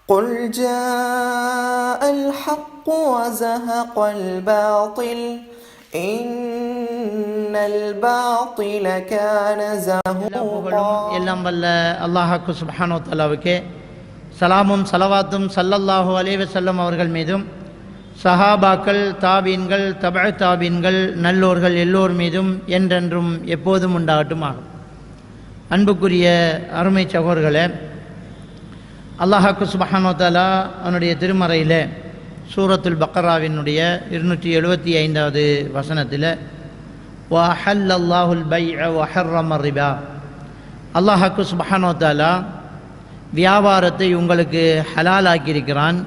قل جاء الحق وزهق الباطل إن الباطل كان زهوقا. எல்லாம் வல்ல அல்லாஹ்வுக்கு சுப்ஹானஹு வ தஆலாவுக்கே சலாமும் ஸலவாத்தும் ஸல்லல்லாஹு அலைஹி வஸல்லம் அவர்கள் மீதும் சஹாபாக்கள், தாபீன்கள், தபஅ தாபீன்கள், நல்லோர்கள் எல்லோர் மீதும் என்றென்றும் எப்போதும் உண்டாகட்டுமாக. அன்புக்குரிய அருமை சகோதரர்களே, அல்லாஹ்வுக்கு சுப்ஹானஹு வ தஆலா அவனுடைய திருமறையில் சூரத்துல் பக்ராவினுடைய 275வது வசனத்தில் வஹல்லல்லாஹுல் பைஅ வஹர்ரம ரிபா, அல்லாஹ்வுக்கு சுப்ஹானஹு வ தஆலா வியாபாரத்தை உங்களுக்கு ஹலாலாக்கியிருக்கிறான்,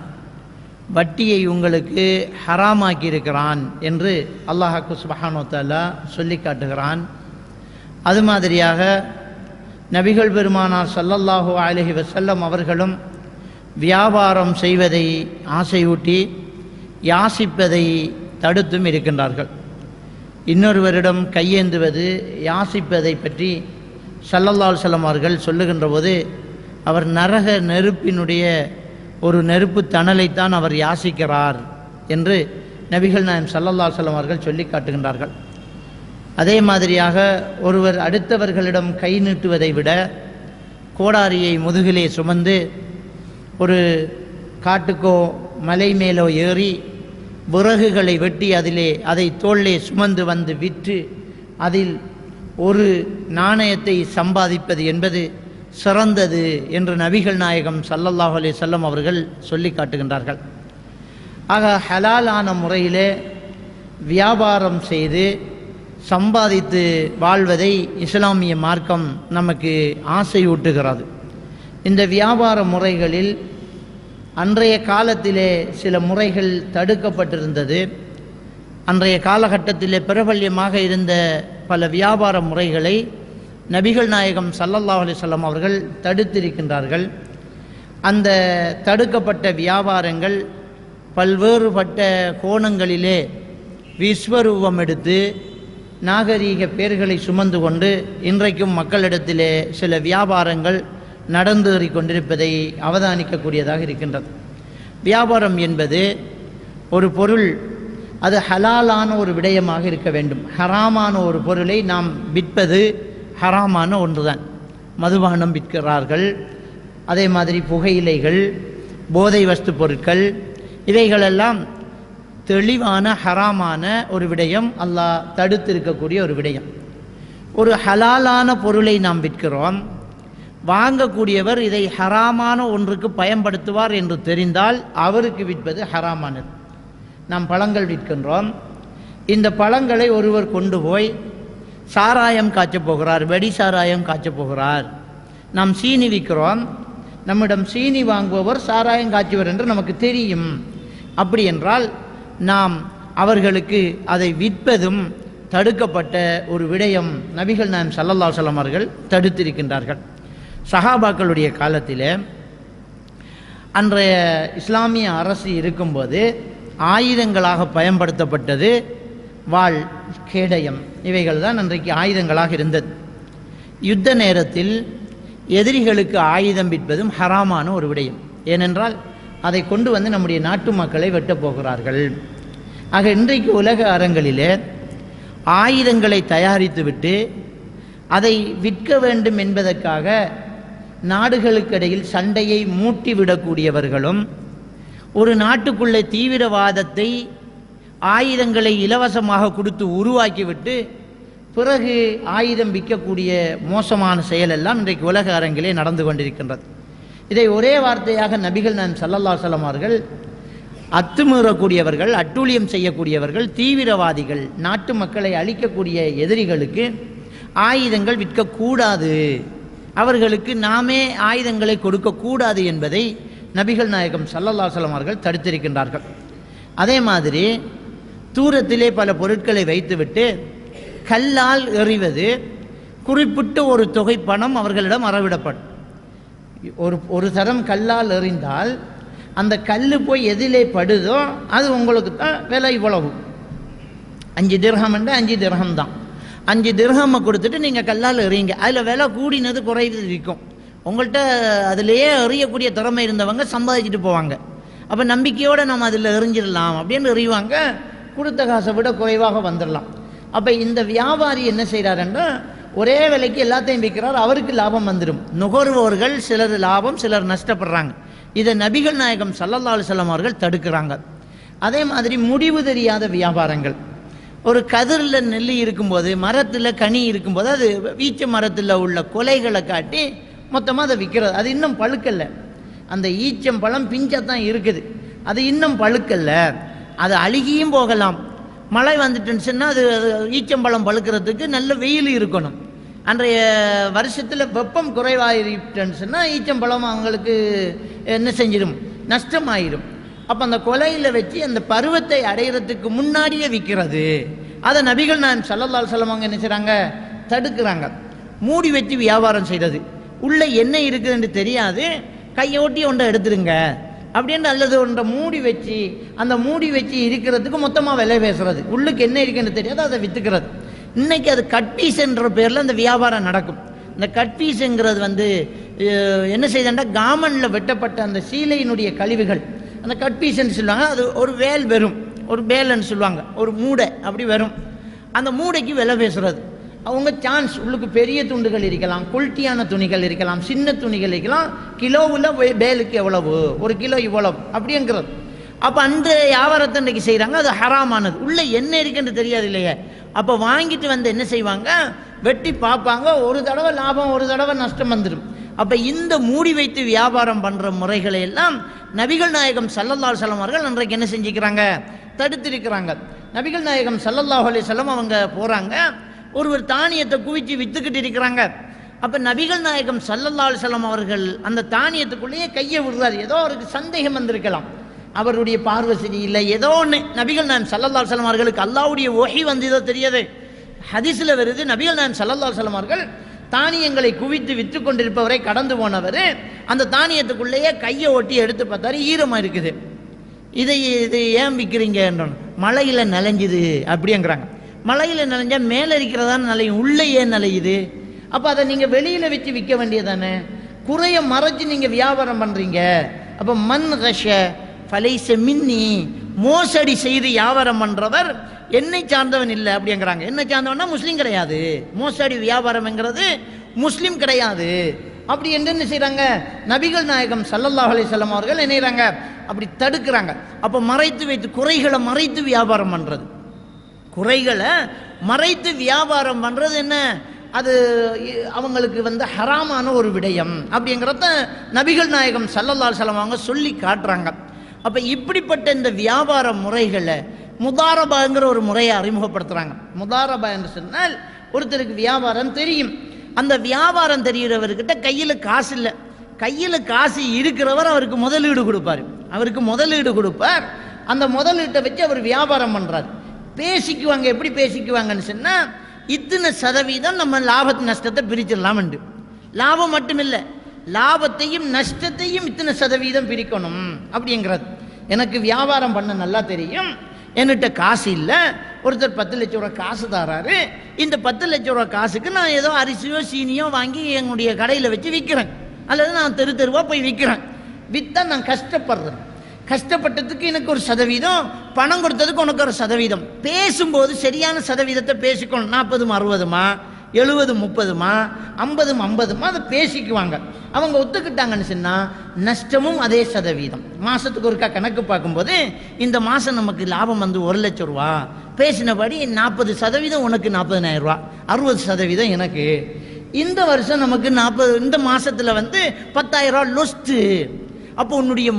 வட்டியை உங்களுக்கு ஹராமாக்கியிருக்கிறான் என்று அல்லாஹ்வுக்கு சுப்ஹானஹு வ தஆலா சொல்லி காட்டுகிறான். அது மாதிரியாக நபிகள் பெருமானார் ஸல்லல்லாஹு அலைஹி வஸல்லம் அவர்களும் வியாபாரம் செய்வதை ஆசையூட்டி யாசிப்பதை தடுத்தும் இருக்கின்றார்கள். இன்னொருவரிடம் கையேந்துவது, யாசிப்பதை பற்றி ஸல்லல்லாஹு அலைஹி வஸல்லம் அவர்கள் சொல்லுகின்ற போது அவர் நரக நெருப்பினுடைய ஒரு நெருப்பு தணலைத்தான் அவர் யாசிக்கிறார் என்று நபிகள் நாயகம் ஸல்லல்லாஹு அலைஹி வஸல்லம் அவர்கள் சொல்லி காட்டுகின்றார்கள். அதே மாதிரியாக ஒருவர் அடுத்தவர்களிடம் கை நீட்டுவதை விட கோடாரியை முதுகிலே சுமந்து ஒரு காட்டுக்கோ மலை மேலோ ஏறி விறகுகளை வெட்டி அதை தோளிலே சுமந்து வந்து விற்று அதில் ஒரு நாணயத்தை சம்பாதிப்பது என்பது சிறந்தது என்று நபிகள் நாயகம் ஸல்லல்லாஹு அலைஹி வஸல்லம் அவர்கள் சொல்லி காட்டுகின்றார்கள். ஆக ஹலாலான முறையிலே வியாபாரம் செய்து சம்பாதித்து வாழ்வதை இஸ்லாமிய மார்க்கம் நமக்கு ஆசையூட்டுகிறது. இந்த வியாபார முறைகளில் அன்றைய காலத்திலே சில முறைகள் தடுக்கப்பட்டிருந்தது. அன்றைய காலகட்டத்திலே பிரபல்யமாக இருந்த பல வியாபார முறைகளை நபிகள் நாயகம் ஸல்லல்லாஹு அலைஹி வஸல்லம் அவர்கள் தடுத்திருக்கின்றார்கள். அந்த தடுக்கப்பட்ட வியாபாரங்கள் பல்வேறுபட்ட கோணங்களிலே விஸ்வரூபம் எடுத்து நாகரீக பேர்களை சுமந்து கொண்டு இன்றைக்கும் மக்களிடத்திலே சில வியாபாரங்கள் நடந்தேறி கொண்டிருப்பதை அவதானிக்கக்கூடியதாக இருக்கின்றது. வியாபாரம் என்பது ஒரு பொருள், அது ஹலாலான ஒரு விடயமாக இருக்க வேண்டும். ஹராமான ஒரு பொருளை நாம் விற்பது ஹராமான ஒன்றுதான். மதுபானம் விற்கிறார்கள், அதே மாதிரி புகையிலைகள், போதை வஸ்து பொருட்கள், இவைகளெல்லாம் தெளிவான ஹராமான ஒரு விடயம், அல்லாஹ் தடுத்திருக்கக்கூடிய ஒரு விடயம். ஒரு ஹலாலான பொருளை நாம் விற்கிறோம், வாங்கக்கூடியவர் இதை ஹராமான ஒன்றுக்கு பயன்படுத்துவார் என்று தெரிந்தால் அவருக்கு விற்பது ஹராமானது. நாம் பழங்கள் விற்கின்றோம், இந்த பழங்களை ஒருவர் கொண்டு போய் சாராயம் காய்ச்சப் போகிறார், வெடி சாராயம் காய்ச்சப் போகிறார். நாம் சீனி விற்கிறோம், நம்மிடம் சீனி வாங்குபவர் சாராயம் காய்ச்சுவர் என்று நமக்கு தெரியும். அப்படி என்றால் நாம் அவர்களுக்கு அதை விற்பதும் தடுக்கப்பட்ட ஒரு விடயம். நபிகள் நாயகம் ஸல்லல்லாஹு அலைஹி வஸல்லம் அவர்கள் தடுத்திருக்கின்றார்கள். சஹாபாக்களுடைய காலத்தில் அன்றைய இஸ்லாமிய அரசு இருக்கும்போது ஆயுதங்களாக பயன்படுத்தப்பட்டது வாள், கேடயம், இவைகள் தான் அன்றைக்கு ஆயுதங்களாக இருந்தது. யுத்த நேரத்தில் எதிரிகளுக்கு ஆயுதம் விற்பதும் ஹராமான ஒரு விடயம். ஏனென்றால் அதை கொண்டு வந்து நம்முடைய நாட்டு மக்களை வெட்டப் போகிறார்கள். ஆக இன்றைக்கு உலக அரங்கிலே ஆயுதங்களை தயாரித்துவிட்டு அதை விற்க வேண்டும் என்பதற்காக நாடுகளுக்கிடையில் சண்டையை மூட்டிவிடக்கூடியவர்களும், ஒரு நாட்டுக்குள்ளே தீவிரவாதத்தை ஆயுதங்களை இலவசமாக கொடுத்து உருவாக்கிவிட்டு பிறகு ஆயுதம் விற்கக்கூடிய மோசமான செயலெல்லாம் இன்றைக்கு உலக அரங்கிலே நடந்து கொண்டிருக்கின்றது. இதை ஒரே வார்த்தையாக நபிகள் நாயகம் ஸல்லல்லாஹு அலைஹி வஸல்லம் அவர்கள் அத்துமீறக்கூடியவர்கள், அட்டூழியம் செய்யக்கூடியவர்கள், தீவிரவாதிகள், நாட்டு மக்களை அழிக்கக்கூடிய எதிரிகளுக்கு ஆயுதங்கள் விற்கக்கூடாது, அவர்களுக்கு நாமே ஆயுதங்களை கொடுக்கக்கூடாது என்பதை நபிகள் நாயகம் ஸல்லல்லாஹு அலைஹி வஸல்லம் அவர்கள் தடுத்திருக்கின்றார்கள். அதே மாதிரி தூரத்திலே பல பொருட்களை வைத்துவிட்டு கல்லால் எறிவது, குறிப்பிட்ட ஒரு தொகை பணம் அவர்களிடம் அறவிடப்படும். ஒரு தரம் கல்லால் எறிந்தால் அந்த கல் போய் எதிலே படுதோ அது உங்களுக்கு தான் விலை. இவ்வளவு 5 திர்ஹம் என்ற 5 திர்ஹம் தான். 5 திர்ஹம்மை கொடுத்துட்டு நீங்கள் கல்லால் எறிங்க, அதில் விலை கூடினது குறைவு இருக்கும். உங்கள்கிட்ட அதிலேயே எறியக்கூடிய திறமை இருந்தவங்க சம்பாதிச்சுட்டு போவாங்க. அப்போ நம்பிக்கையோடு நம்ம அதில் எறிஞ்சிடலாம் அப்படின்னு எறிவாங்க, கொடுத்த காசை விட குறைவாக வந்துடலாம். அப்போ இந்த வியாபாரி என்ன செய்கிறாருன்னா ஒரே விலைக்கு எல்லாத்தையும் விற்கிறார், அவருக்கு லாபம் வந்துடும். நுகர்வோர்கள் சிலர் லாபம் சிலர் நஷ்டப்படுறாங்க. இதை நபிகள் நாயகம் ஸல்லல்லாஹு அலைஹி வஸல்லம் அவர்கள் தடுக்கிறாங்க. அதே மாதிரி முடிவு தெரியாத வியாபாரங்கள், ஒரு கதிரில் நெல் இருக்கும்போது மரத்தில் கனி இருக்கும்போது அது வீச்ச மரத்தில் உள்ள கொலைகளை காட்டி மொத்தமாக அதை விற்கிறது. அது இன்னும் பழுக்கல்ல, அந்த ஈச்சம்பழம் பிஞ்சத்தான் இருக்குது, அது இன்னும் பழுக்கல்ல, அது அழுகியும் போகலாம். மழை வந்துட்டுன்னு சொன்னால் அது ஈச்சம்பழம் பழுக்கிறதுக்கு நல்ல வெயில் இருக்கணும். அன்றைய வருஷத்தில் வெப்பம் குறைவாயிருச்சுன்னு சொன்னால் ஈச்சம்பழம் அவங்களுக்கு என்ன செஞ்சிடும், நஷ்டமாயிடும். அப்போ அந்த கொலையில் வச்சு அந்த பருவத்தை அடைகிறதுக்கு முன்னாடியே விற்கிறது. அதை நபிகள் நாயகம் ஸல்லல்லாஹு அலைஹி வஸல்லம் அவங்க என்ன செய்கிறாங்க, தடுக்கிறாங்க. மூடி வச்சு வியாபாரம் செய்கிறது, உள்ளே என்ன இருக்குதுன்னு தெரியாது, கையை ஒட்டி ஒன்றை எடுத்துருங்க அப்படின்னு, அல்லது ஒன்றை மூடி வச்சு அந்த மூடி வச்சு இருக்கிறதுக்கு மொத்தமாக விலை பேசுறது, உள்ளுக்கு என்ன இருக்குன்னு தெரியாது அதை விற்றுக்கிறது. இன்னைக்கு அது கட்பீஸ்ன்ற பேரில் அந்த வியாபாரம் நடக்கும். இந்த கட்பீஸுங்கிறது என்ன செய்தாண்டா காமனில் வெட்டப்பட்ட அந்த சீலையினுடைய கழிவுகள், அந்த கட்பீஸ்ன்னு சொல்லுவாங்க. அது ஒரு வேல் வரும், ஒரு பேலன்னு சொல்லுவாங்க, ஒரு மூடை அப்படி வரும். அந்த மூடைக்கு விலை பேசுறது அவங்க சான்ஸ். உள்ளுக்கு பெரிய துண்டுகள் இருக்கலாம், குல்ட்டியான துணிகள் இருக்கலாம், சின்ன துணிகள் இருக்கலாம். கிலோவில் பேலுக்கு எவ்வளவு, ஒரு கிலோ இவ்வளவு அப்படிங்கிறது. அப்போ அந்த வியாபாரத்தை இன்றைக்கி செய்கிறாங்க, அது ஹராமானது. உள்ளே என்ன இருக்குன்னு தெரியாது இல்லையே. அப்போ வாங்கிட்டு வந்து என்ன செய்வாங்க, வெட்டி பார்ப்பாங்க, ஒரு தடவை லாபம் ஒரு தடவை நஷ்டம் வந்துடும். அப்போ இந்த மூடி வைத்து வியாபாரம் பண்ணுற முறைகளை எல்லாம் நபிகள் நாயகம் ஸல்லல்லாஹு அலைஹி வஸல்லம் அவர்கள் அன்றைக்கு என்ன செஞ்சுக்கிறாங்க, தடுத்திருக்கிறாங்க. நபிகள் நாயகம் ஸல்லல்லாஹு அலைஹி வஸல்லம் அவங்க போகிறாங்க, ஒருவர் தானியத்தை குவிச்சு விற்றுக்கிட்டு இருக்கிறாங்க. அப்போ நபிகள் நாயகம் ஸல்லல்லாஹு அலைஹி வஸல்லம் அவர்கள் அந்த தானியத்துக்குள்ளேயே கையை விடுறாரு. ஏதோ அவருக்கு சந்தேகம் வந்திருக்கலாம், அவருடைய பார்வை சரியில்லை, ஏதோ ஒன்று. நபிகள் நாயகம் ஸல்லல்லாஹு அலைஹி வஸல்லம் அவர்களுக்கு அல்லாஹ்வுடைய வஹி வந்ததோ தெரியாது. ஹதீஸில் வருது, நபிகள் நாயகம் ஸல்லல்லாஹு அலைஹி வஸல்லம் அவர்கள் தானியங்களை குவித்து விற்று கொண்டிருப்பவரை கடந்து போனவர் அந்த தானியத்துக்குள்ளேயே கையை ஒட்டி எடுத்து பார்த்தாரு, ஈரமாக இருக்குது. இது ஏன் விற்கிறீங்க என்றோம், மழையில் நனைஞ்சுது அப்படிங்கிறாங்க. மழையில் நனைஞ்சா மேலே இருக்கிறதான நலையும், உள்ளே ஏன் நலையுது? அப்போ அதை நீங்கள் வெளியில் வச்சு விற்க வேண்டியதானே, குறைய மறைச்சு நீங்கள் வியாபாரம் பண்ணுறீங்க. அப்போ மன் கஷ ஃபலைஸ மின்னி, மோசடி செய்து வியாபாரம் பண்ணுறவர் என்னை சார்ந்தவன் இல்லை அப்படிங்கிறாங்க. என்ன சார்ந்தவன்னா முஸ்லீம் கிடையாது, மோசடி வியாபாரம்ங்கிறது முஸ்லீம் கிடையாது அப்படி என்ன செய்கிறாங்க, நபிகள் நாயகம் ஸல்லல்லாஹு அலைஹி வஸல்லம் அவர்கள் என்னைறாங்க, அப்படி தடுக்கிறாங்க. அப்போ மறைத்து வைத்து குறைகளை மறைத்து வியாபாரம் பண்ணுறது, குறைகளை மறைத்து வியாபாரம் பண்ணுறது என்ன, அது அவங்களுக்கு ஹராமான ஒரு விடயம் அப்படிங்கிறத நபிகள் நாயகம் ஸல்லல்லாஹு அலைஹி வஸல்லம் அவங்க சொல்லி காட்டுறாங்க. அப்போ இப்படிப்பட்ட இந்த வியாபார முறைகளை முதாரபாங்கிற ஒரு முறையை அறிமுகப்படுத்துகிறாங்க. முதாரபா என்று சொன்னால் ஒருத்தருக்கு வியாபாரம் தெரியும், அந்த வியாபாரம் தெரிகிறவர்கிட்ட கையில் காசு இல்லை, கையில் காசு இருக்கிறவர் அவருக்கு முதலீடு கொடுப்பார், அவருக்கு முதலீடு கொடுப்பார். அந்த முதலீட்டை வச்சு அவர் வியாபாரம் பண்ணுறார். பேசிக்குவாங்க, எப்படி பேசிக்குவாங்கன்னு சொன்னால், இத்தனை சதவீதம் நம்ம லாபத்து நஷ்டத்தை பிரிச்சிடலாம்ண்டு. லாபம் மட்டும் இல்லை, லாபத்தையும் நஷ்டத்தையும் இத்தனை சதவீதம் பிரிக்கணும் அப்படிங்கிறது. எனக்கு வியாபாரம் பண்ண நல்லா தெரியும், என்கிட்ட காசு இல்லை, ஒருத்தர் 10 லட்சம் ரூபா காசு தராரு, இந்த 10 லட்சம் ரூபா காசுக்கு நான் ஏதோ அரிசியோ சீனியோ வாங்கி என்னுடைய கடையில் வச்சு விற்கிறேன், அல்லது நான் தெரு தெருவாக போய் விற்கிறேன். விற்றா நான் கஷ்டப்படுறேன், கஷ்டப்பட்டதுக்கு எனக்கு ஒரு சதவீதம், பணம் கொடுத்ததுக்கு உனக்கு ஒரு சதவீதம். பேசும்போது சரியான சதவீதத்தை பேசிக்கணும். 40 60 70 30 50 50 அதை பேசிக்குவாங்க. அவங்க ஒத்துக்கிட்டாங்கன்னு சொன்னால் நஷ்டமும் அதே சதவீதம். மாதத்துக்கு ஒருக்கா கணக்கு பார்க்கும்போது இந்த மாதம் நமக்கு லாபம் 1 லட்சம் ரூபா, பேசினபடி 40% உனக்கு 40,000 ரூபா, 60% எனக்கு. இந்த வருஷம் நமக்கு 40, இந்த மாதத்தில் 10,000 ரூபா லொஸ்ட்டு. அப்போ உன்னுடைய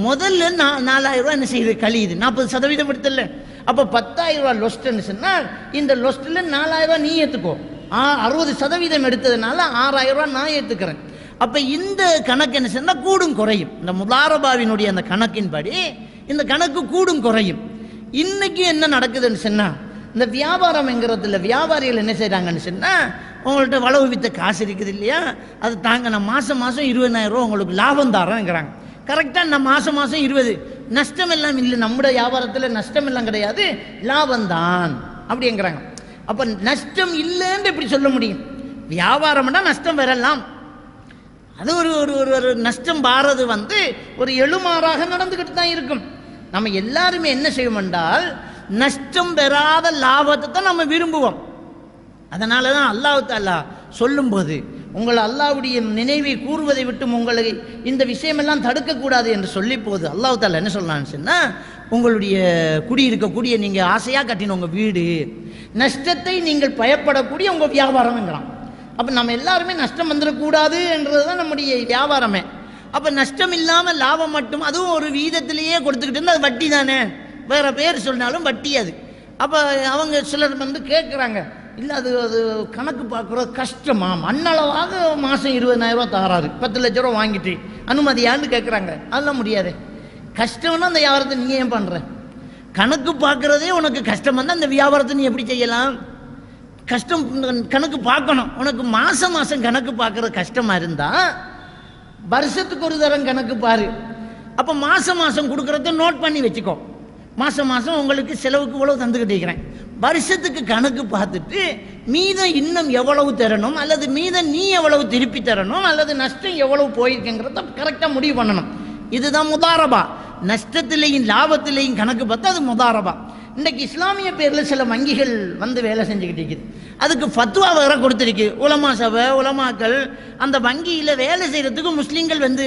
முதல்ல 4,000 ரூபா என்ன செய்யுது, கழியுது, 40% எடுத்தல. அப்போ 10,000 ரூபா லொஸ்ட்டுன்னு சொன்னால் இந்த லொஸ்ட்டில் 4,000 ரூபா நீ ஏற்றுக்கோ, 60% எடுத்ததுனால 6,000 ரூபா நான் ஏற்றுக்கிறேன். அப்போ இந்த கணக்கு என்ன சொன்னால் கூடும் குறையும். இந்த முதாரபாவினுடைய அந்த கணக்கின்படி இந்த கணக்கு கூடும் குறையும். இன்னைக்கு என்ன நடக்குதுன்னு சொன்னால், இந்த வியாபாரம்ங்கிறதுல வியாபாரிகள் என்ன செய்கிறாங்கன்னு சொன்னால், உங்கள்கிட்ட வளவு வித்த காசு இருக்குது இல்லையா, அது தாங்க நான் மாதம் 20,000 ரூபா உங்களுக்கு லாபம் தரேங்கிறாங்க. கரெக்டாக நான் மாதம் 20, நஷ்டம் எல்லாம் இல்லை, நம்முடைய வியாபாரத்தில் நஷ்டம் எல்லாம் கிடையாது, லாபம்தான் அப்படிங்கிறாங்க. அப்போ நஷ்டம் இல்லைன்னு எப்படி சொல்ல முடியும்? வியாபாரம்னா நஷ்டம் வரலாம், அது ஒரு ஒரு ஒரு நஷ்டம் பாரது வந்து ஒரு எழுமாறாக நடந்துக்கிட்டு தான் இருக்கும். நம்ம எல்லாருமே என்ன செய்வோம் என்றால் நஷ்டம் பெறாத லாபத்தை தான் நம்ம விரும்புவோம். அதனால தான் அல்லாஹ் தஆலா சொல்லும்போது உங்களை அல்லாஹ்வுடைய நினைவை கூறுவதை விட்டும் உங்களை இந்த விஷயமெல்லாம் தடுக்கக்கூடாது என்று சொல்லி போது அல்லாஹ் தஆலா என்ன சொல்லலான்னு சொன்னால், உங்களுடைய குடியிருக்கக்கூடிய நீங்கள் ஆசையாக கட்டின உங்கள் வீடு, நஷ்டத்தை நீங்கள் பயப்படக்கூடிய உங்கள் வியாபாரம்ங்கிறான். அப்போ நம்ம எல்லாருமே நஷ்டம் வந்துடக்கூடாது என்றது தான் நம்முடைய வியாபாரமே. அப்போ நஷ்டம் இல்லாமல் லாபம் மட்டும், அதுவும் ஒரு வீதத்திலேயே கொடுத்துக்கிட்டு இருந்தால் அது வட்டி தானே, வேறு பேர் சொன்னாலும் வட்டி அது. அப்போ அவங்க சிலர் வந்து கேட்குறாங்க, இல்லை அது அது கணக்கு பார்க்குறது கஷ்டமா, மண்ணளவாக மாதம் 20,000 ரூபா தாராரு, 10 லட்ச ரூபா வாங்கிட்டு அனுமதியான்னு கேட்குறாங்க. அதெல்லாம் முடியாது. கஷ்டம்னா அந்த வியாபாரத்தை நீங்கள் ஏன் பண்ணுற? கணக்கு பார்க்குறதே உனக்கு கஷ்டம் வந்தால் அந்த வியாபாரத்தை நீ எப்படி செய்யலாம்? கஷ்டம் கணக்கு பார்க்கணும். உனக்கு மாதம் மாதம் கணக்கு பார்க்குறது கஷ்டமாக இருந்தால் வருஷத்துக்கு ஒரு தரம் கணக்கு பாரு. அப்போ மாதம் மாதம் கொடுக்குறத நோட் பண்ணி வச்சுக்கோ. மாதம் மாதம் உங்களுக்கு செலவுக்கு இவ்வளவு தந்துக்கிட்டு இருக்கிறேன். வருஷத்துக்கு கணக்கு பார்த்துட்டு மீதம் இன்னும் எவ்வளவு தரணும், அல்லது மீதம் நீ எவ்வளவு திருப்பி தரணும், அல்லது நஷ்டம் எவ்வளவு போயிருக்குங்கிறத கரெக்டாக முடிவு பண்ணணும். இதுதான் முதாரபா. நஷ்டத்திலையும் லாபத்திலையும் கணக்கு பார்த்தா அது முதாரபா. இன்றைக்கு இஸ்லாமிய பேரில் சில வங்கிகள் வந்து வேலை செஞ்சுக்கிட்டு இருக்குது. அதுக்கு ஃபத்வா வேற கொடுத்துருக்கு. உலமா சபை, உலமாக்கள் அந்த வங்கியில் வேலை செய்கிறதுக்கு முஸ்லீம்கள் வந்து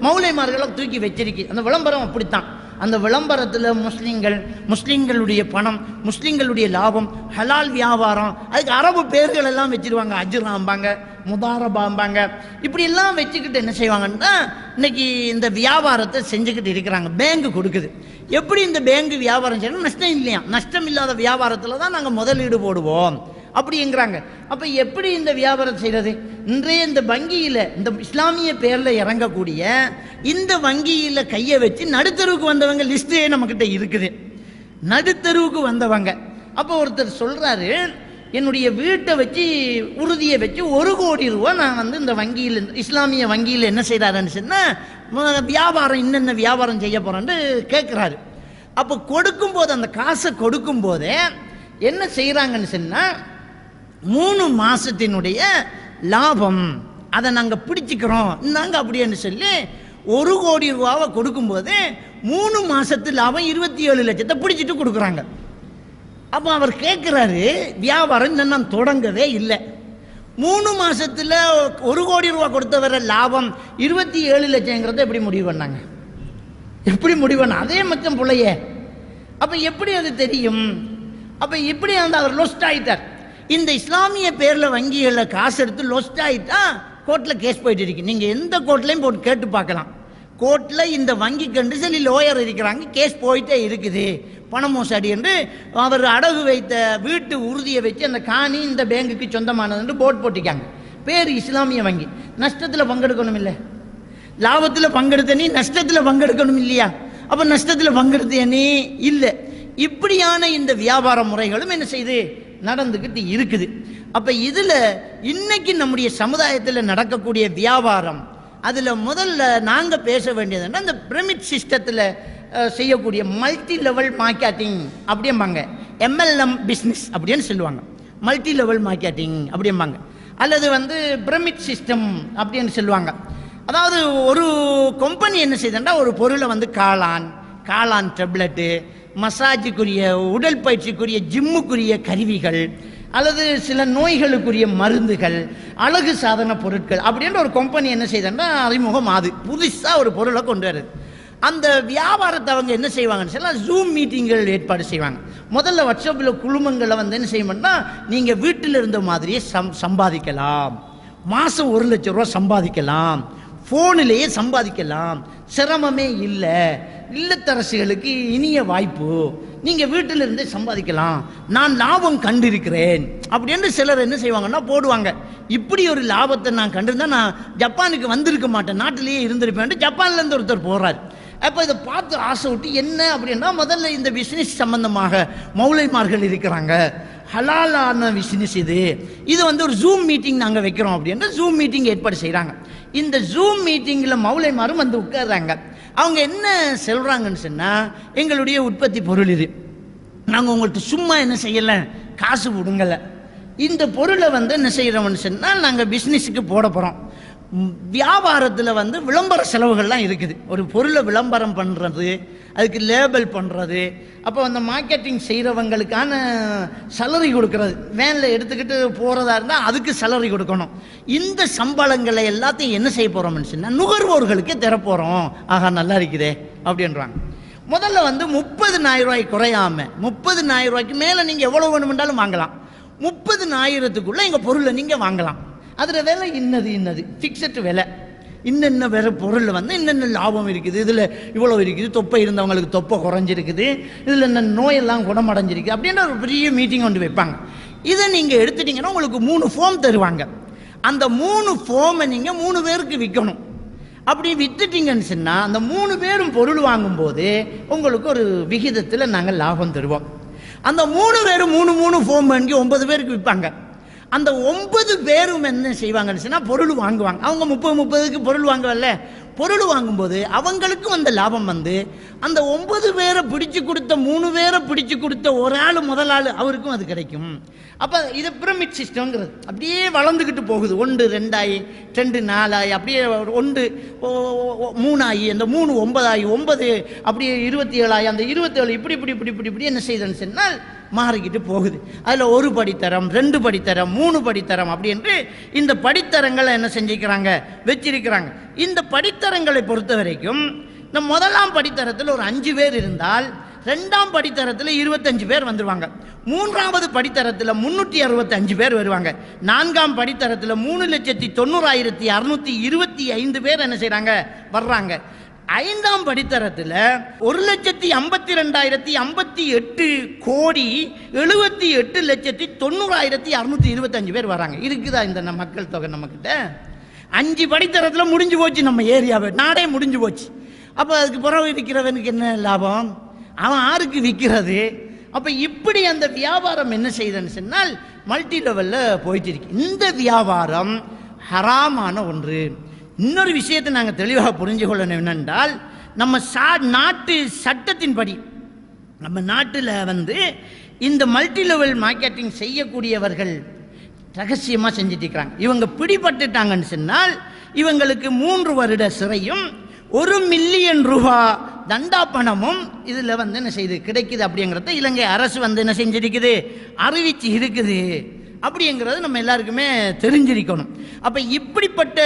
மௌலைமார்களை தூக்கி வச்சிருக்கு. அந்த விளம்பரம் அப்படித்தான். அந்த விளம்பரத்தில் முஸ்லீம்களுடைய பணம், முஸ்லீம்களுடைய லாபம், ஹலால் வியாபாரம், அதுக்கு அரபு பேர்கள் எல்லாம் வச்சிருவாங்க. அஜ்ராம்பாங்க, முதாரபாம்பாங்க. இப்படி எல்லாம் வச்சுக்கிட்டு என்ன செய்வாங்கன்னா இன்னைக்கு இந்த வியாபாரத்தை செஞ்சுக்கிட்டு இருக்கிறாங்க. பேங்கு கொடுக்குது. எப்படி இந்த பேங்கு வியாபாரம் செய்யணும்? நஷ்டம் இல்லையா? நஷ்டம் இல்லாத வியாபாரத்தில் தான் நாங்கள் முதலீடு போடுவோம் அப்படிங்கிறாங்க. அப்போ எப்படி இந்த வியாபாரம் செய்கிறது? இன்றைய இந்த வங்கியில், இந்த இஸ்லாமிய பேரில் இறங்கக்கூடிய இந்த வங்கியில் கையை வச்சு நடுத்தருவுக்கு வந்தவங்க லிஸ்ட்டே நம்மக்கிட்ட இருக்குது. நடுத்தருவுக்கு வந்தவங்க. அப்போ ஒருத்தர் சொல்கிறாரு, என்னுடைய வீட்டை வச்சு உறுதியை வச்சு 1 கோடி ரூபா நான் வந்து இந்த வங்கியில், இஸ்லாமிய வங்கியில் என்ன செய்கிறாருன்னு சொன்னால் வியாபாரம் என்னென்ன வியாபாரம் செய்ய போகிறேன்னு கேட்குறாரு. அப்போ கொடுக்கும்போது, அந்த காசை கொடுக்கும்போதே என்ன செய்கிறாங்கன்னு சொன்னால் 3 மாதத்தினுடைய லாபம் அதை நாங்கள் பிடிச்சிக்கிறோம் நாங்கள் அப்படின்னு சொல்லி 1 கோடி ரூபாவை கொடுக்கும்போது 3 மாதத்து லாபம் 27 லட்சத்தை பிடிச்சிட்டு கொடுக்குறாங்க. அப்போ அவர் கேட்குறாரு, வியாபாரம் இன்னும் நான் தொடங்கவே இல்லை, 3 மாதத்தில் 1 கோடி ரூபா கொடுத்த வர லாபம் 27 லட்சங்கிறத எப்படி முடிவு பண்ணாங்க? எப்படி முடிவு பண்ண? அதே மச்சம் பிள்ளையே. அப்போ எப்படி அது தெரியும்? அப்போ இப்படி வந்து அவர் லொஸ்ட் ஆகிட்டார். இந்த இஸ்லாமிய பேரில் வங்கிகளில் காசு எடுத்து லொஸ்ட் ஆகிட்டா கோர்ட்டில் கேஸ் போயிட்டு இருக்கு. நீங்கள் எந்த கோர்ட்லையும் போட்டு கேட்டு பார்க்கலாம். கோர்ட்டில் இந்த வங்கி கண்டு சொல்லி லோயர் இருக்கிறாங்க, கேஸ் போயிட்டே இருக்குது. பண மோசடி என்று அவர் அடகு வைத்த வீட்டு உறுதியை வச்சு அந்த காணி இந்த பேங்குக்கு சொந்தமானது போர்ட் போட்டிக்காங்க. பேர் இஸ்லாமிய வங்கி. நஷ்டத்தில் பங்கெடுக்கணும் இல்லை, லாபத்தில் பங்கெடுத்த நீ நஷ்டத்தில் பங்கெடுக்கணும் இல்லையா? அப்போ நஷ்டத்தில் பங்கெடுத்த நீ இல்லை. இப்படியான இந்த வியாபார முறைகளும் என்ன செய்து நடந்துக்கிட்டு இருக்குது. அப்போ இதில் இன்னைக்கு நம்முடைய சமுதாயத்தில் நடக்கக்கூடிய வியாபாரம், அதில் முதல்ல நாங்கள் பேச வேண்டியதுன்னா இந்த பிரமிட் சிஸ்டத்தில் செய்யக்கூடிய மல்டி லெவல் மார்க்கெட்டிங் அப்படிம்பாங்க. MLM பிஸ்னஸ் அப்படின்னு சொல்லுவாங்க. மல்டி லெவல் மார்க்கெட்டிங் அப்படிம்பாங்க. அல்லது வந்து பிரமிட் சிஸ்டம் அப்படின்னு சொல்லுவாங்க. அதாவது ஒரு கம்பெனி என்ன செய்யுதுன்னா ஒரு பொருளை வந்து காளான் டேப்லெட்டு, மசாஜுக்குரிய உடல் பயிற்சிக்குரிய ஜிம்முக்குரிய கருவிகள், அல்லது சில நோய்களுக்குரிய மருந்துகள், அழகு சாதன பொருட்கள் அப்படின்ற ஒரு கம்பெனி என்ன செய்யுதுன்னா அறிமுகம் ஆகுது. புதுசாக ஒரு பொருளை கொண்டு வருது. அந்த வியாபாரத்தை அவங்க என்ன செய்வாங்கன்னு சொன்னால் ஜூம் மீட்டிங்கள் ஏற்பாடு செய்வாங்க. முதல்ல வாட்ஸ்அப்பில் குழுமங்களை வந்து என்ன செய்யணும்னா, நீங்கள் வீட்டில் இருந்த மாதிரியே சம்பாதிக்கலாம், மாதம் 1 லட்சம் ரூபா சம்பாதிக்கலாம், ஃபோனிலேயே சம்பாதிக்கலாம், சிரமமே இல்லை, இல்லத்தரசிகளுக்கு இனிய வாய்ப்பு, நீங்கள் வீட்டில் இருந்தே சம்பாதிக்கலாம், நான் லாபம் கண்டிருக்கிறேன் அப்படின்னு சிலர் என்ன செய்வாங்கன்னா போடுவாங்க. இப்படி ஒரு லாபத்தை நான் கண்டிருந்தா நான் ஜப்பானுக்கு வந்திருக்க மாட்டேன், நாட்டிலேயே இருந்திருப்பேன். ஜப்பான்லேருந்து ஒருத்தர் போகிறார். அப்போ இதை பார்த்து ஆசை விட்டு என்ன அப்படின்னா, முதல்ல இந்த பிஸ்னஸ் சம்பந்தமாக மௌலைமார்கள் இருக்கிறாங்க, ஹலாலான பிஸ்னஸ் இது வந்து ஒரு ஜூம் மீட்டிங் நாங்கள் வைக்கிறோம் அப்படின்ற ஜூம் மீட்டிங் ஏற்பாடு செய்கிறாங்க. இந்த ஜூம் மீட்டிங்கில் மௌலைமாரும் வந்து உட்கார்றாங்க. அவங்க என்ன சொல்கிறாங்கன்னு சொன்னால், எங்களுடைய உற்பத்தி பொருள் இது, நாங்கள் உங்கள்கிட்ட சும்மா என்ன செய்யலை, காசு விடுங்கலை, இந்த பொருளை வந்து என்ன செய்கிறோம்னு சொன்னால் நாங்கள் பிஸ்னஸுக்கு போட போகிறோம், வியாபாரத்தில் வந்து விளம்பர செலவுகள்லாம் இருக்குது. ஒரு பொருளை விளம்பரம் பண்ணுறது, அதுக்கு லேபிள் பண்ணுறது, அப்போ அந்த மார்க்கெட்டிங் செய்கிறவங்களுக்கான சேலரி கொடுக்கறது, வேனில் எடுத்துக்கிட்டு போகிறதா இருந்தால் அதுக்கு சேலரி கொடுக்கணும். இந்த சம்பளங்களை எல்லாத்தையும் என்ன செய்ய போகிறோம்னு சொன்னால் நுகர்வோர்களுக்கே தரப்போகிறோம். ஆகா நல்லா இருக்குதே அப்படின்றாங்க. முதல்ல வந்து 30,000 ரூபாய் குறையாமல் 30,000 ரூபாய்க்கு மேலே நீங்கள் எவ்வளோ வேணுமென்றாலும் வாங்கலாம். 30,000க்குள்ளே எங்கள் பொருளை நீங்கள் வாங்கலாம். அதில் விலை இன்னது ஃபிக்ஸட் விலை, இன்னென்ன வேறு பொருள் வந்து இன்னென்ன லாபம் இருக்குது, இதில் இவ்வளோ இருக்குது, தொப்பை இருந்தவங்களுக்கு தொப்பை குறைஞ்சிருக்குது, இதில் என்ன நோயெல்லாம் குணமடைஞ்சிருக்கு அப்படின்ற ஒரு பெரிய மீட்டிங் கொண்டு வைப்பாங்க. இதை நீங்கள் எடுத்துட்டிங்கன்னா உங்களுக்கு 3 ஃபார்ம் தருவாங்க. அந்த 3 ஃபார்மை நீங்கள் 3 பேருக்கு விற்கணும். அப்படி விற்றுட்டீங்கன்னு சொன்னால் அந்த 3 பேரும் பொருள் வாங்கும்போது உங்களுக்கு ஒரு விகிதத்தில் நாங்கள் லாபம் தருவோம். அந்த 3 பேரும் 3 ஃபார்ம் வாங்கி 9 பேருக்கு விற்பாங்க. அந்த 9 பேரும் என்ன செய்வாங்கன்னு சொன்னால் பொருள் வாங்குவாங்க. அவங்க 30-30க்கு பொருள் வாங்கவல்ல, பொருள் வாங்கும்போது அவங்களுக்கும் அந்த லாபம் வந்து அந்த 9 பேரை பிடிச்சு கொடுத்த 3 பேரை பிடிச்சு கொடுத்த ஒரு ஆள் முதல் ஆள் அவருக்கும் அது கிடைக்கும். அப்போ இது பிரமிட் சிஸ்டம்ங்கிறது அப்படியே வளர்ந்துக்கிட்டு போகுது. 1 2 ஆகி 2 4 ஆகி அப்படியே 1 3 ஆகி அந்த 3 9 ஆகி 9 அப்படியே 27 ஆகி அந்த 27 இப்படி என்ன செய்யுதுன்னு சொன்னால் மாறிக்கிட்டு போகுது. அதில் 1 படித்தரம் 2 படித்தரம் 3 படித்தரம் அப்படி என்று இந்த படித்தரங்களை என்ன செஞ்சுக்கிறாங்க வச்சிருக்கிறாங்க. இந்த படித்தரங்களை பொறுத்த வரைக்கும் இந்த முதலாம் படித்தரத்தில் ஒரு 5 பேர் இருந்தால் 2ஆம் படித்தரத்தில் 25 பேர் வந்துடுவாங்க. 3ஆவது படித்தரத்தில் 365 பேர் வருவாங்க. 4ஆம் படித்தரத்தில் 3,90,625 பேர் என்ன செய்கிறாங்க வர்றாங்க. 5ஆம் படித்தரத்தில் 1,58,58,78,90,625 பேர் வராங்க. இருக்குதா இந்த மக்கள் தொகை நம்மக்கிட்ட? 5 படித்தரத்தில் முடிஞ்சு போச்சு, நம்ம ஏரியாவை நாடே முடிஞ்சு போச்சு. அப்போ அதுக்கு பிறகு விற்கிறவனுக்கு என்ன லாபம்? அவன் யாருக்கு விற்கிறது? அப்போ இப்படி அந்த வியாபாரம் என்ன செய்யுதுன்னு சொன்னால் மல்டி லெவலில் போயிட்டு இருக்கு. இந்த வியாபாரம் ஹராமான ஒன்று. இன்னொரு விஷயத்தை நாங்கள் தெளிவாக புரிஞ்சு கொள்ளணும். என்னென்றால் நம்ம நாட்டு சட்டத்தின்படி நம்ம நாட்டில் வந்து இந்த மல்டி லெவல் மார்க்கெட்டிங் செய்யக்கூடியவர்கள் ரகசியமாக செஞ்சுட்டு இருக்கிறாங்க. இவங்க பிடிபட்டுட்டாங்கன்னு சொன்னால் இவங்களுக்கு 3 வருட சிறையும் 1 மில்லியன் ரூபாய் தண்டா பணமும் இதில் வந்து என்ன செய்யுது கிடைக்குது. அப்படிங்கிறத இலங்கை அரசு வந்து என்ன செஞ்சிருக்குது, அறிவிச்சு இருக்குது. அப்படிங்கிறது நம்ம எல்லாருக்குமே தெரிஞ்சிருக்கணும். அப்போ இப்படிப்பட்ட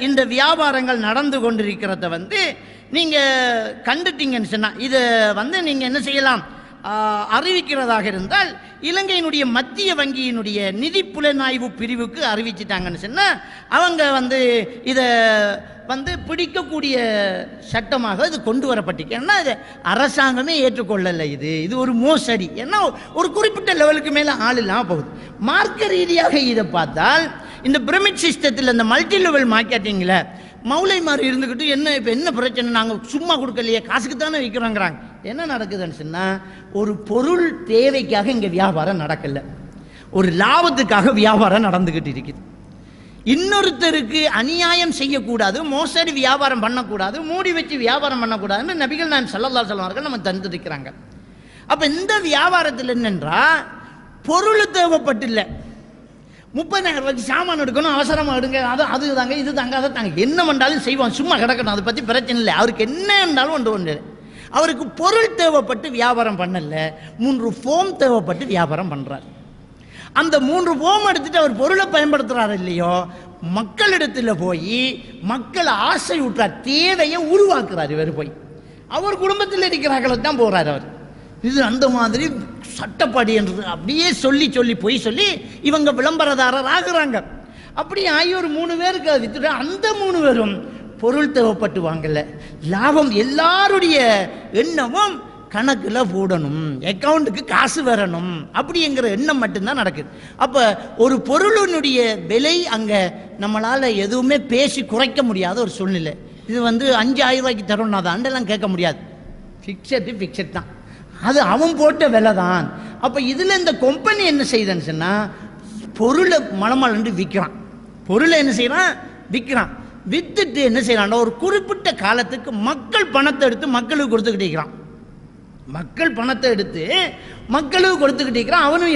இந்த வியாபாரங்கள் நடந்து கொண்டிருக்கிறத வந்து நீங்கள் கண்டுட்டீங்கன்னு சொன்னால் இதை வந்து நீங்கள் என்ன செய்யலாம், அறிவிக்கிறதாக இருந்தால் இலங்கையினுடைய மத்திய வங்கியினுடைய நிதி புலனாய்வு பிரிவுக்கு அறிவிச்சிட்டாங்கன்னு சொன்னால் அவங்க வந்து இதை வந்து பிடிக்கக்கூடிய சட்டமாக இது கொண்டு வரப்பட்டிருக்கு. ஏன்னா இது அரசாங்கமே ஏற்றுக்கொள்ளலை. இது ஒரு மோசடி. ஏன்னா ஒரு குறிப்பிட்ட லெவலுக்கு மேலே ஆள் இல்லாமல் போகுது. மார்க்க ரீதியாக இதை பார்த்தால் இந்த பிரமிட் சிஸ்டத்தில் இந்த மல்டி லெவல் மார்க்கெட்டிங்கில் மௌலை மாதிரி இருந்துக்கிட்டு இப்போ என்ன பிரச்சனை, நாங்கள் சும்மா கொடுக்கலையே, காசுக்கு தானே விற்கிறோங்கிறாங்க. என்ன நடக்குதுன்னு சொன்னால் ஒரு பொருள் தேவைக்காக இங்கே வியாபாரம் நடக்கலை, ஒரு லாபத்துக்காக வியாபாரம் நடந்துக்கிட்டு இருக்குது. இன்னொருத்தருக்கு அநியாயம் செய்யக்கூடாது, மோசடி வியாபாரம் பண்ணக்கூடாது, மூடி வச்சு வியாபாரம் பண்ணக்கூடாதுன்னு நபிகள் நாயகம் ஸல்லல்லாஹு அலைஹி வஸல்லம் நம்ம தந்துருக்கிறாங்க. அப்போ இந்த வியாபாரத்தில் என்னென்றா பொருள் தேவைப்பட்டில்லை, 30,000 ரூபாய்க்கு சாமான் எடுக்கணும், அவசரமாக எடுங்க, அது தாங்க இது தாங்க அதை தாங்க, என்ன பண்ணாலும் செய்வோம், சும்மா கிடக்கணும், அதை பற்றி பிரச்சனை இல்லை. அவருக்கு என்ன இருந்தாலும் ஒன்று அவருக்கு பொருள் தேவைப்பட்டு வியாபாரம் பண்ணல, 3 ஃபார்ம் தேவைப்பட்டு வியாபாரம் பண்ணுறார். அந்த 3 ஃபார்ம் எடுத்துட்டு அவர் பொருளை பயன்படுத்துகிறார் இல்லையோ, மக்களிடத்தில் போய் மக்களை ஆசை ஊட்டுறார், தேவையை உருவாக்குறார். இவர் போய் அவர் குடும்பத்தில் இருக்கிறார்களை தான் போகிறார் அவர். இது அந்த மாதிரி சட்டப்படி என்று அப்படியே சொல்லி போய் சொல்லி இவங்க விளம்பரதாரர் ஆகுறாங்க. அப்படி ஆகி ஒரு 3 பேருக்கு அது வித்துட்டு அந்த 3 பேரும் பொருள் தேவைப்பட்டு வாங்கல, லாபம் எல்லாருடைய எண்ணமும் கணக்கில் போடணும், அக்கௌண்ட்டுக்கு காசு வரணும் அப்படிங்கிற எண்ணம் மட்டும்தான் நடக்குது. அப்போ ஒரு பொருளினுடைய விலை அங்கே நம்மளால் எதுவுமே பேசி குறைக்க முடியாத ஒரு சூழ்நிலை. இது வந்து 5,000 ரூபாய்க்கு தரணும்னா தான் அண்டெல்லாம் கேட்க முடியாது, ஃபிக்ஸட் தான், அது அவன் போட்ட விலை தான். அப்போ இதில் இந்த கம்பெனி என்ன செய்யுதுன்னு சொன்னால் பொருளை மலமலண்டு விற்கிறான், பொருளை என்ன செய்யறான் விற்கிறான். வித்துட்டு என்ன செய்யறான், ஒரு குறிப்பிட்ட காலத்துக்கு மக்கள் பணத்தை எடுத்து மக்களுக்கு கொடுத்துக்கிட்டு இருக்கிறான், மக்கள் பணத்தை எடுத்து மக்களுக்கு கொடுத்துக்கிட்டு இருக்கிறான். அவனும்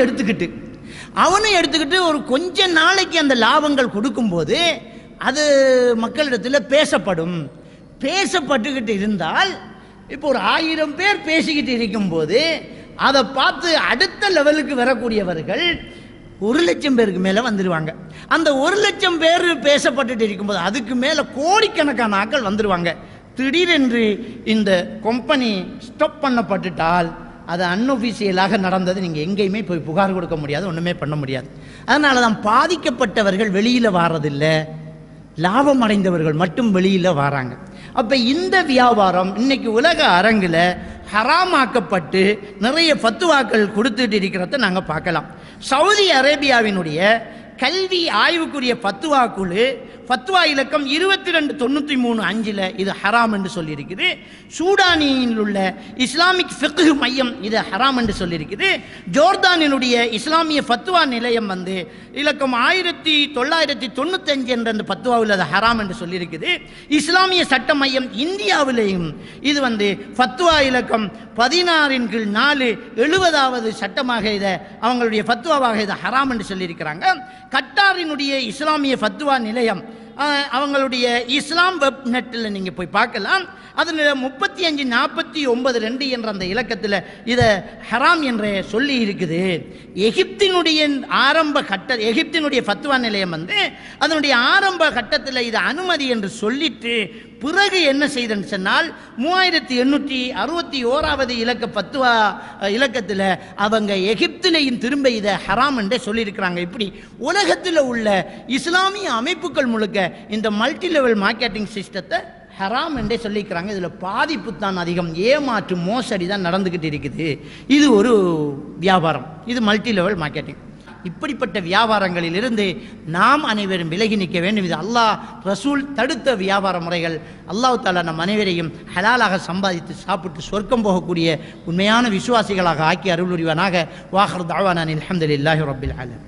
எடுத்துக்கிட்டு ஒரு கொஞ்ச நாளைக்கு அந்த லாபங்கள் கொடுக்கும்போது அது மக்களிடத்தில் பேசப்படும். பேசப்பட்டுக்கிட்டு இருந்தால் இப்போ ஒரு 1000 பேர் பேசிக்கிட்டு இருக்கும்போது அதை பார்த்து அடுத்த லெவலுக்கு வரக்கூடியவர்கள் 1,00,000 பேருக்கு மேலே வந்துடுவாங்க. அந்த 1,00,000 பேர் பேசப்பட்டுட்டு இருக்கும்போது அதுக்கு மேலே கோடிக்கணக்கான ஆட்கள் வந்துடுவாங்க. திடீரென்று இந்த கம்பெனி ஸ்டாப் பண்ணப்பட்டுட்டால் அது அன்ஒஃபிஷியலாக நடந்தது. நீங்கள் எங்கேயுமே போய் புகார் கொடுக்க முடியாது, ஒன்றுமே பண்ண முடியாது. அதனால தான் பாதிக்கப்பட்டவர்கள் வெளியில் வாரதில்லை, லாபம் அடைந்தவர்கள் மட்டும் வெளியில் வராங்க. அப்போ இந்த வியாபாரம் இன்னைக்கு உலக அரங்கில் ஹராமாக்கப்பட்டு நிறைய ஃபத்வாக்கள் கொடுத்துட்டு இருக்கிறத நாங்கள் பார்க்கலாம். சவுதி அரேபியாவினுடைய கல்வி ஆய்வுக்குரிய ஃபத்வா குழு ஃபத்வா இலக்கம் 2293/5 இது ஹராம் என்று சொல்லியிருக்குது. சூடானியில் உள்ள இஸ்லாமிக் ஃபிக்ஹ் மையம் இது ஹராம் என்று சொல்லியிருக்குது. ஜோர்தானினுடைய இஸ்லாமிய ஃபத்வா நிலையம் இலக்கம் 1995 என்ற அந்த ஃபத்வாவில் அது ஹராம் என்று சொல்லியிருக்குது. இஸ்லாமிய சட்ட மையம் இந்தியாவிலேயும் இது ஃபத்வா இலக்கம் 16/4 70வது சட்டமாக இதை அவங்களுடைய ஃபத்வாவாக இதை ஹராம் என்று சொல்லியிருக்கிறாங்க. கட்டாரினுடைய இஸ்லாமிய ஃபத்வா நிலையம் அவங்களுடைய இஸ்லாம் வெப் நெட்டில் நீங்கள் போய் பார்க்கலாம். அதில் 3549/2 என்ற அந்த இலக்கத்தில் இதை ஹராம் என்று சொல்லி இருக்குது. எகிப்தினுடைய எகிப்தினுடைய ஃபத்வா நிலையம் அதனுடைய ஆரம்ப கட்டத்தில் இது அனுமதி என்று சொல்லிட்டு பிறகு என்ன செய்தன்னு சொன்னால் 3861வது இலக்க ஃபத்வா இலக்கத்தில் அவங்க எகிப்திலையும் திரும்ப இதை ஹராம் என்றே சொல்லியிருக்கிறாங்க. இப்படி உலகத்தில் உள்ள இஸ்லாமிய அமைப்புகள் முழுக்க இந்த மல்டி லெவல் மார்க்கெட்டிங் சிஸ்டத்தை ஹராம் என்றே சொல்லிக்கிறாங்க. இதில் பாதிப்பு தான் அதிகம், ஏமாற்று மோசடி தான் நடந்துக்கிட்டு இருக்குது. இது ஒரு வியாபாரம், இது மல்டி லெவல் மார்க்கெட்டிங். இப்படிப்பட்ட வியாபாரங்களிலிருந்து நாம் அனைவரும் விலகி நிற்க வேண்டும். இது அல்லாஹ் ரசூல் தடுத்த வியாபார முறைகள். அல்லாஹ் தஆலா நம் அனைவரையும் ஹலாலாக சம்பாதித்து சாப்பிட்டு சொர்க்கம் போகக்கூடிய உண்மையான விசுவாசிகளாக ஆக்கி அருள் புரிவானாக. வாஹிர் தஅவானா அல்ஹம்துலில்லாஹி ரப்பில் ஆலமீன்.